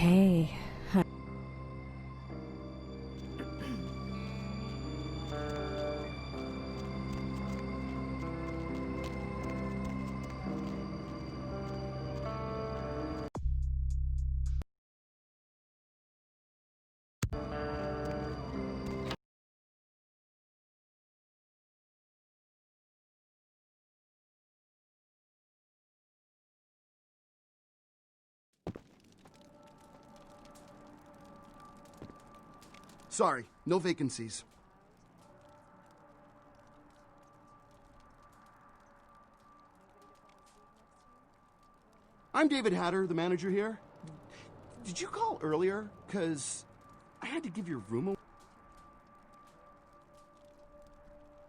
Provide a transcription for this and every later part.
Hey. Sorry, no vacancies. I'm David Hatter, the manager here. Did you call earlier? 'Cause I had to give your room a...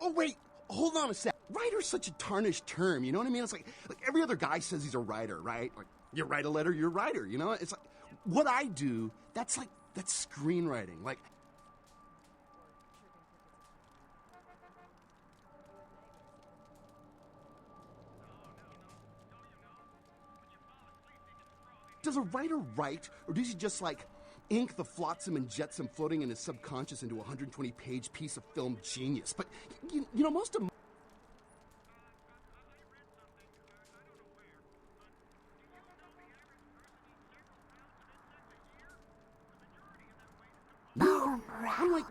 Oh, wait, hold on a sec. Writer's such a tarnished term, you know what I mean? It's like every other guy says he's a writer, right? Like, you write a letter, you're a writer, you know? It's like, what I do, that's screenwriting. Like, does a writer write, or does he just, like, ink the flotsam and jetsam floating in his subconscious into a 120-page piece of film genius? But, you know, most of... I'm, like,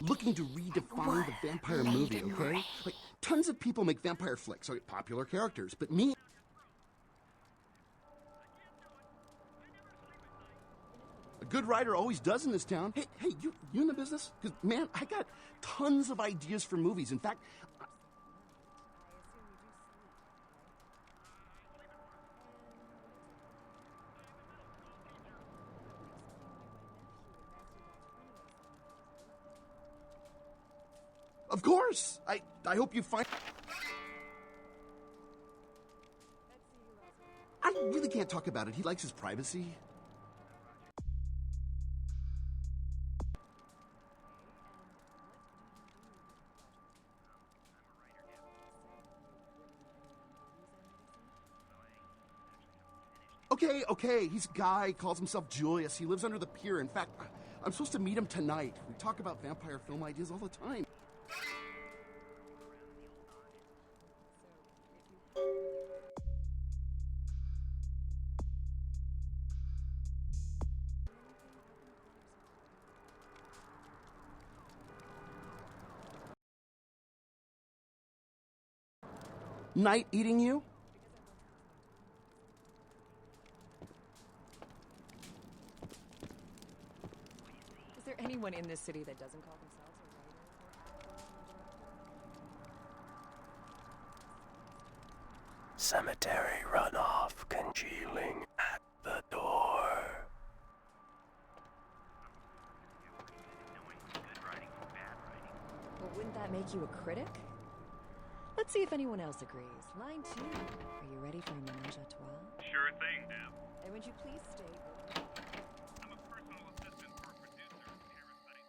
looking to redefine the vampire movie, okay? Like, tons of people make vampire flicks, like popular characters, but me... A good writer always does in this town. Hey, you in the business? Because, man, I got tons of ideas for movies. In fact... Of course! I hope you find... I really can't talk about it. He likes his privacy. Okay, he's a guy, calls himself Julius. He lives under the pier. In fact, I'm supposed to meet him tonight. We talk about vampire film ideas all the time. Night eating you? Is there anyone in this city that doesn't call themselves a writer? Cemetery runoff congealing at the door. Well, wouldn't that make you a critic? Let's see if anyone else agrees. Line 2. Are you ready for a menage a trois? Sure thing, Deb. And would you please state... I'm a personal assistant for a producer of Parasite.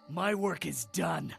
My work is done.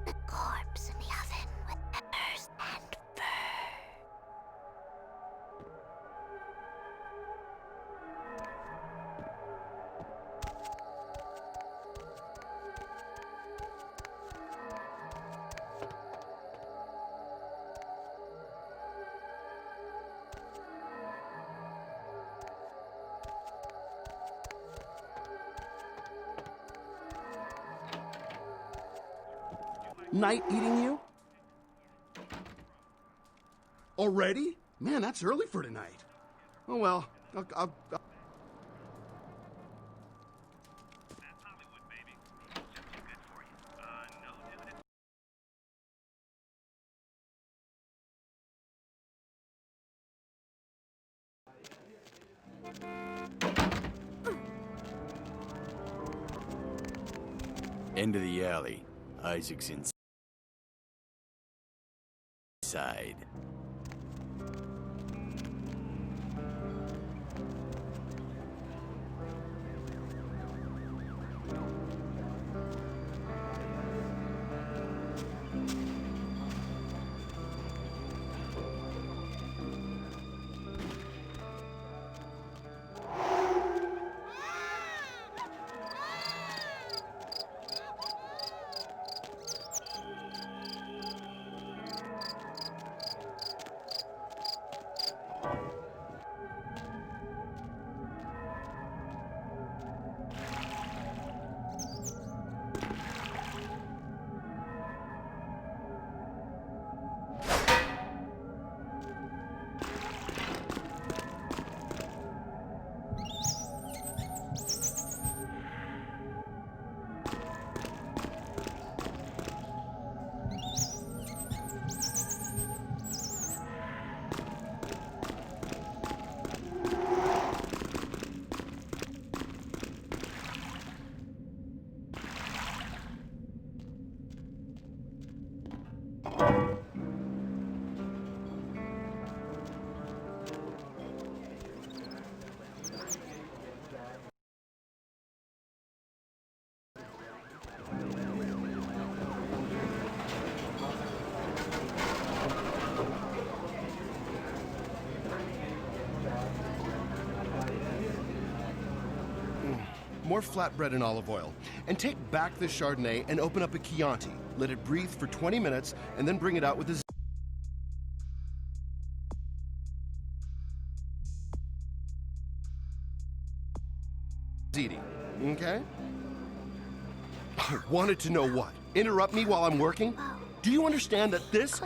The corpse in the oven with peppers and fur. Night eating you? Already? Man, that's early for tonight. Oh well, I'll That's Hollywood, baby. Just too good for you. No, dude. End of the alley. Isaac's inside. More flatbread and olive oil. And take back the Chardonnay and open up a Chianti. Let it breathe for 20 minutes and then bring it out with a ziti. Okay? I wanted to know what? Interrupt me while I'm working? Do you understand that this...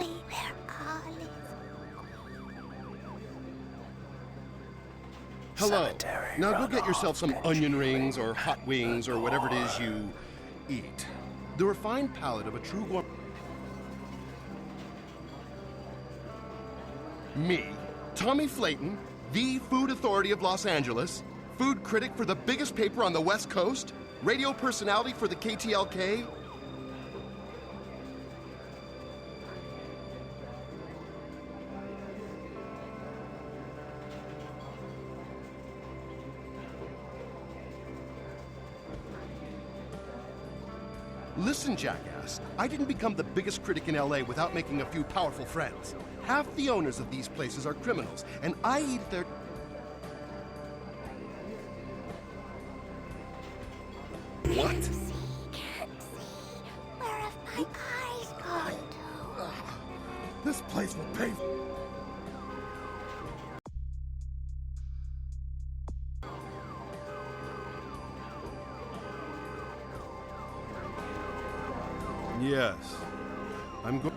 Hello. Cemetery Now go get runoff yourself some and onion chewing rings or hot at wings the or whatever it is door. you eat. The refined palate of a true gourmet. Me, Tommy Flayton, the food authority of Los Angeles, food critic for the biggest paper on the West Coast, radio personality for the KTLK. Listen, jackass, I didn't become the biggest critic in LA without making a few powerful friends. Half the owners of these places are criminals, and I eat their... What? Can't see. Where have my eyes gone to? This place will pay... Yes. I'm going...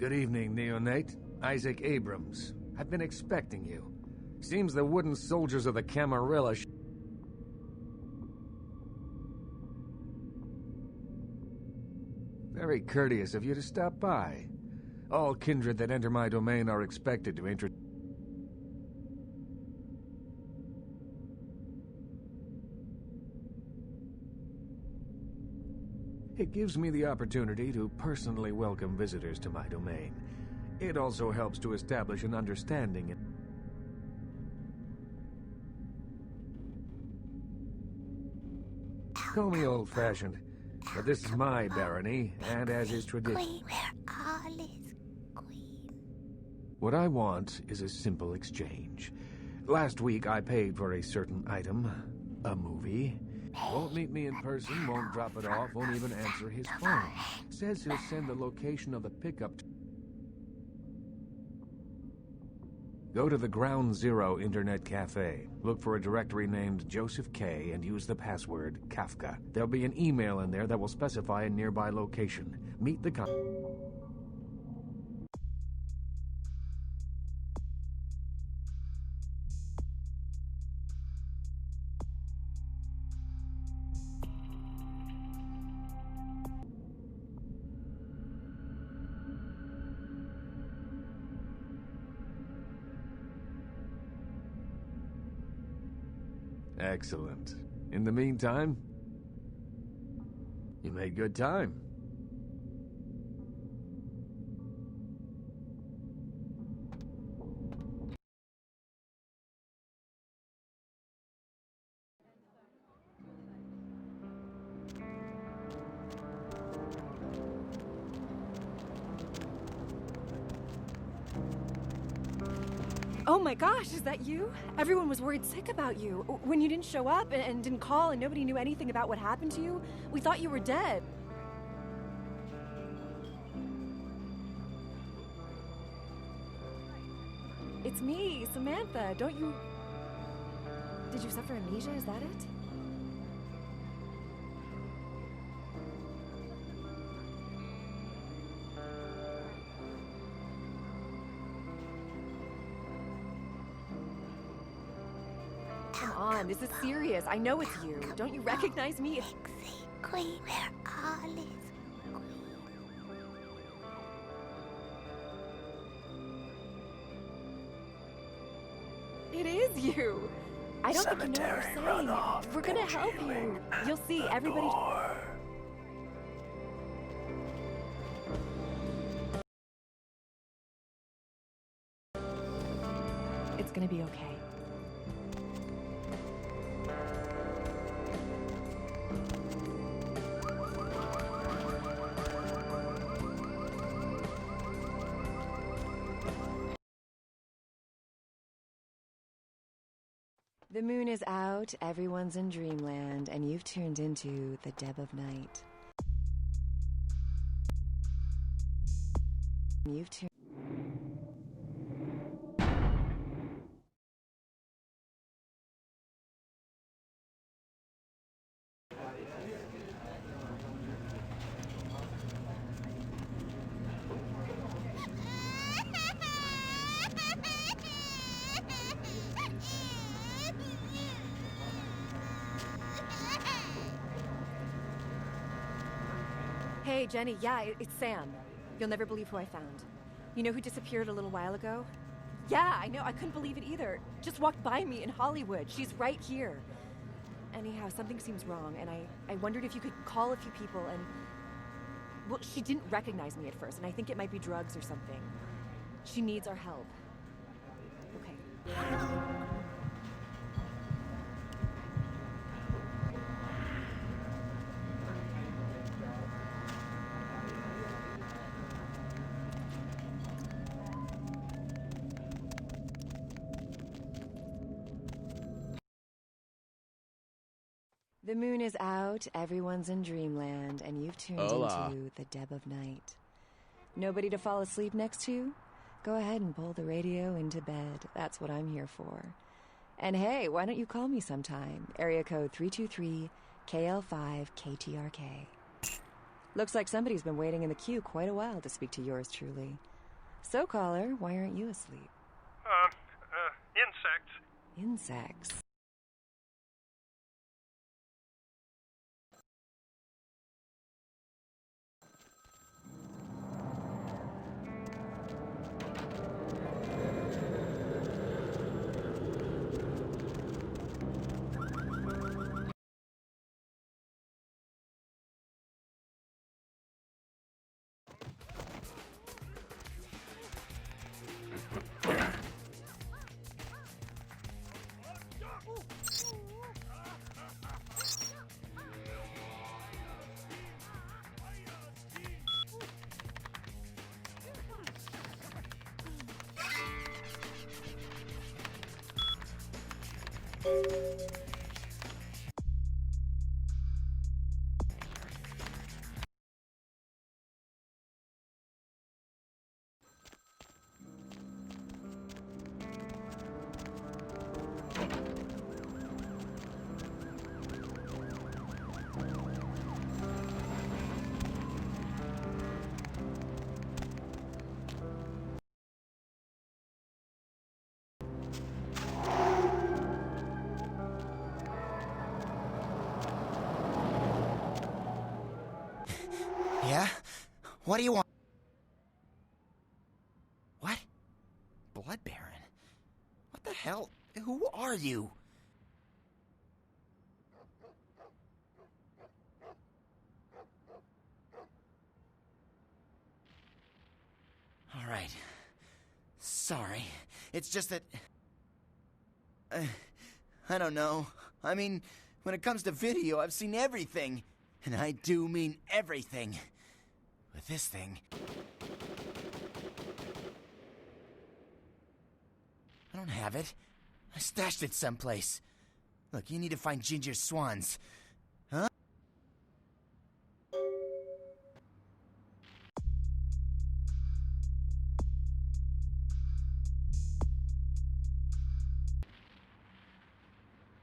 Good evening, neonate. Isaac Abrams. I've been expecting you. Seems the wooden soldiers of the Camarilla Very courteous of you to stop by. All kindred that enter my domain are expected to introduce. It gives me the opportunity to personally welcome visitors to my domain. It also helps to establish an understanding. Call me old-fashioned, but this is my barony, and as is tradition. Queen, where all is queen. What I want is a simple exchange. Last week I paid for a certain item, a movie. Won't meet me in person, won't drop it off, won't even answer his phone. Says he'll send the location of the pickup. Go to the Ground Zero Internet Cafe. Look for a directory named Joseph K. and use the password Kafka. There'll be an email in there that will specify a nearby location. Meet the Excellent. In the meantime, you made good time. Oh my gosh, is that you? Everyone was worried sick about you. When you didn't show up and didn't call and nobody knew anything about what happened to you, we thought you were dead. It's me, Samantha. Don't you... Did you suffer amnesia? Is that it? Come on, this is serious. I know it's you. Don't you recognize me? Queen, where all is It is you. I don't think you know what you're saying. We're gonna help you. You'll see. Everybody. It's gonna be okay. The moon is out, everyone's in dreamland, and you've turned into the Deb of Night. You've turned... Hey, Jenny, yeah, it's Sam. You'll never believe who I found. You know who disappeared a little while ago? Yeah, I know, I couldn't believe it either. Just walked by me in Hollywood. She's right here. Anyhow, something seems wrong, and I wondered if you could call a few people and... Well, she didn't recognize me at first, and I think it might be drugs or something. She needs our help. Okay. The moon is out, everyone's in dreamland, and you've tuned into the Deb of Night. Nobody to fall asleep next to? Go ahead and pull the radio into bed. That's what I'm here for. And hey, why don't you call me sometime? Area code 323-KL5-KTRK. Looks like somebody's been waiting in the queue quite a while to speak to yours truly. So, caller, why aren't you asleep? Insects. Insects. Yeah? What do you want? What? Blood Baron? What the hell? Who are you? All right. Sorry. It's just that... I don't know. I mean, when it comes to video, I've seen everything. And I do mean everything. With this thing... I don't have it. I stashed it someplace. Look, you need to find Ginger Swans. Huh?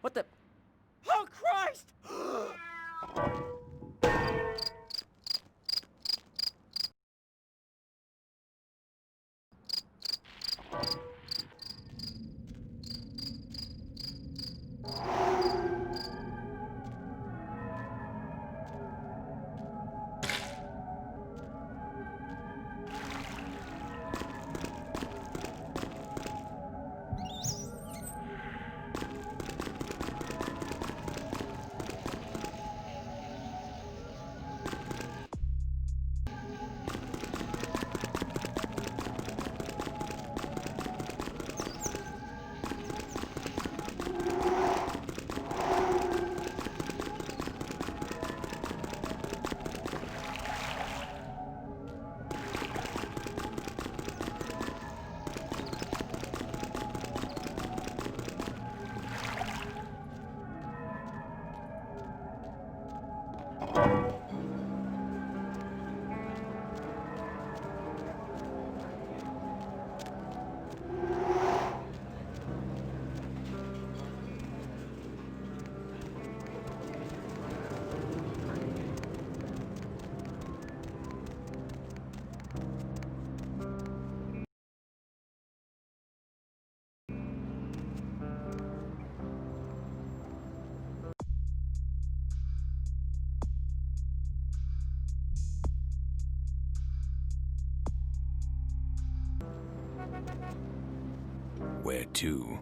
What the... Oh, Christ! Where to?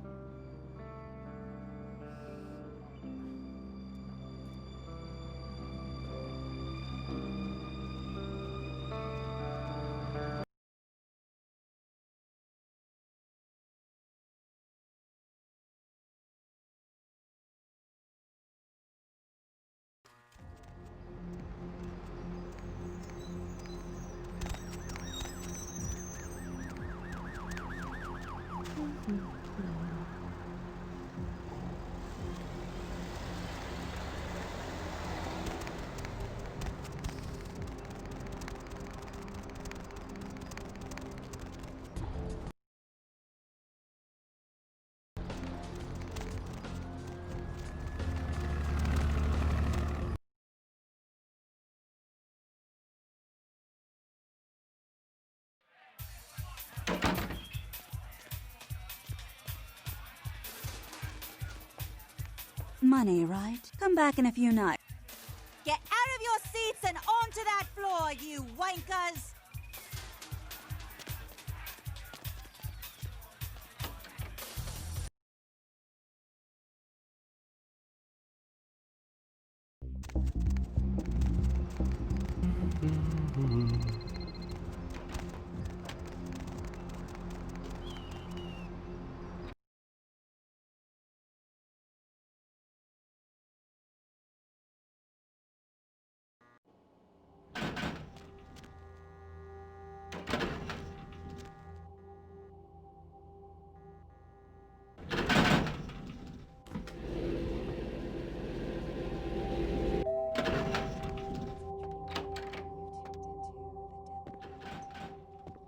Money, right? Come back in a few nights. Get out of your seats and onto that floor, you wankers!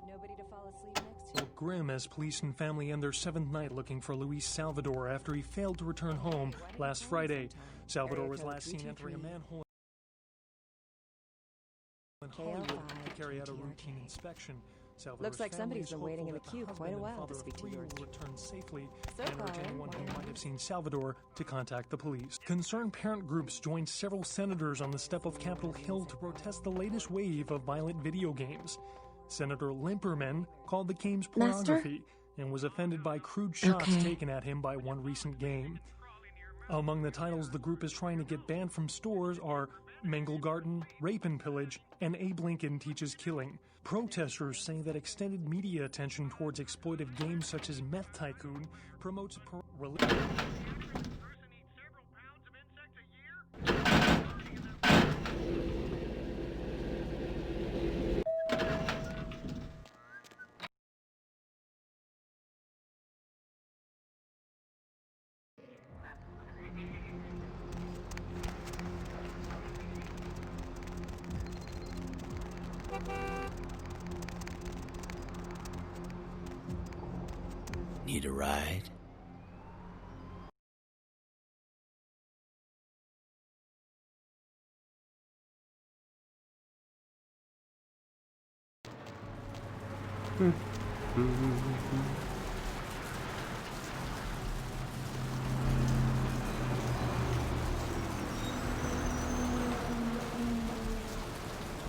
Nobody to fall asleep next to. Grim as police and family end their 7th night looking for Luis Salvador after he failed to return home last Friday. Salvador was last seen entering a manhole in Hollywood to carry out a routine inspection. Salvador's Looks like somebody's been family is waiting in the hopeful queue that the quite a husband and while to father of speak to 3 yours. will return safely So and urge far, anyone who why might have not? seen Salvador to contact the police. Concerned parent groups joined several senators on the step of Capitol Hill to protest the latest wave of violent video games. Senator Limperman called the games Master? pornography and was offended by crude shots Okay. taken at him by one recent game. Among the titles the group is trying to get banned from stores are Mangle Garden, Rape and Pillage, and Abe Lincoln Teaches Killing. Protesters say that extended media attention towards exploitive games such as Meth Tycoon promotes religion. Need a ride?